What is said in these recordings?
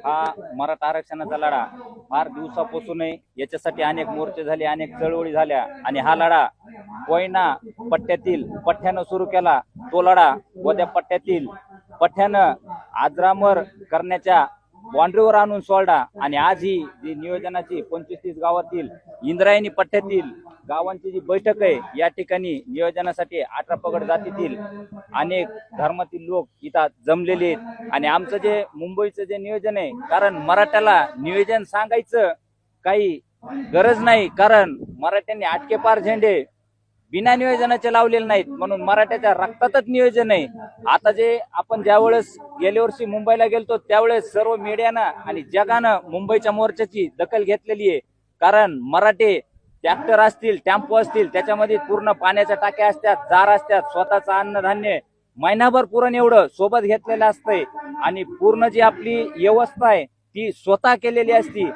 हा मराठा आरक्षणाचा लढा फार दिवसापासून आहे। याच्यासाठी अनेक मोर्चे झाले, अनेक चळवळी झाल्या आणि हा लढा कोयना पट्ट्यातील पठ्ठ्यानं सुरू केला। तो लढा गोद्या पट्ट्यातील पठ्ठ्यानं आजरामर करण्याच्या बाउंड्रीवर आणून सोडला आणि आज ही जी नियोजनाची 25-30 गावातील इंद्रायणी पट्ट्यातील गावांची जी बैठक आहे, या ठिकाणी नियोजनासाठी 18 पगड जातीतील अनेक धर्मातील लोक इथं जमलेले आहेत। आणि आमचं जे मुंबईचं जे नियोजन आहे, कारण मराठ्याला नियोजन सांगायचं काही गरज नाही, कारण मराठ्यांनी आटकेपार झेंडे बिना नियोजनाचे लावलेले नाहीत, म्हणून मराठ्याच्या रक्तातच नियोजन आहे। आता जे आपण ज्या वेळेस गेल्या वर्षी मुंबईला गेलतो त्यावेळेस सर्व मीडियानं आणि जगानं मुंबईच्या मोर्चाची दखल घेतलेली आहे, कारण मराठे ट्रॅक्टर असतील, टेम्पो असतील, त्याच्यामध्ये पूर्ण पाण्याच्या टाक्या असतात, जार असतात, स्वतःचं अन्नधान्य महिनाभर पुरण एवढं सोबत घेतलेलं असतंय आणि पूर्ण जी आपली व्यवस्था आहे ती स्वतः केलेली असती।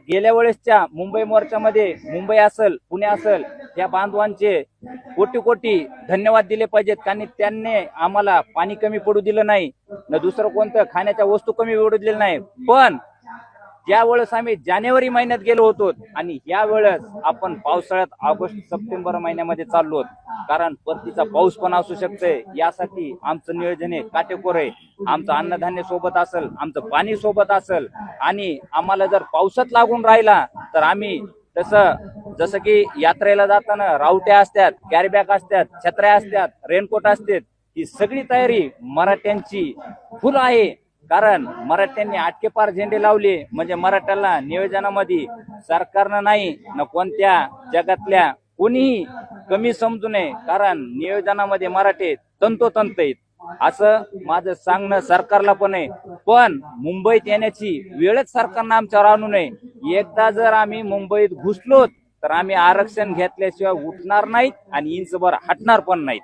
गेल्या वेळेसच्या मुंबई मोर्चामध्ये मुंबई असेल, पुणे असेल, त्या बांधवांचे कोटी कोटी धन्यवाद दिले पाहिजेत, कारण त्यांनी आम्हाला पाणी कमी पडू दिलं नाही, न दुसरं कोणतं खाण्याच्या वस्तू कमी पडू दिलं नाही। पण त्यावेळेस आम्ही जानेवारी महिन्यात गेलो होतो आणि यावेळेस आपण पावसाळ्यात ऑगस्ट सप्टेंबर महिन्यामध्ये चाललो आहोत, कारण परतीचा पाऊस पण असू शकतोय। यासाठी आमचं नियोजन आहे काटेकोर आहे। आमचं अन्नधान्य सोबत असेल, आमचं पाणी सोबत असेल आणि आम्हाला जर पावसात लागून राहिला तर आम्ही जसं की यात्रेला जाताना रावट्या असतात, कॅरीबॅग असतात, छत्र्या असतात, रेनकोट असतात, ही सगळी तयारी मराठ्यांची फुल आहे। कारण मराठ्यांनी आटकेपार झेंडे लावले म्हणजे मराठ्याला नियोजनामध्ये सरकारनं नाही न कोणत्या जगातल्या कोणीही कमी समजू नये, कारण नियोजनामध्ये मराठे तंतोतंत आहेत असं माझं सांगणं सरकारला पण आहे। पण मुंबईत येण्याची वेळच सरकारनं आमच्यावर आणू नये। एकदा जर आम्ही मुंबईत घुसलो तर आम्ही आरक्षण घेतल्याशिवाय उठणार नाहीत आणि इंचभर हटणार पण नाहीत।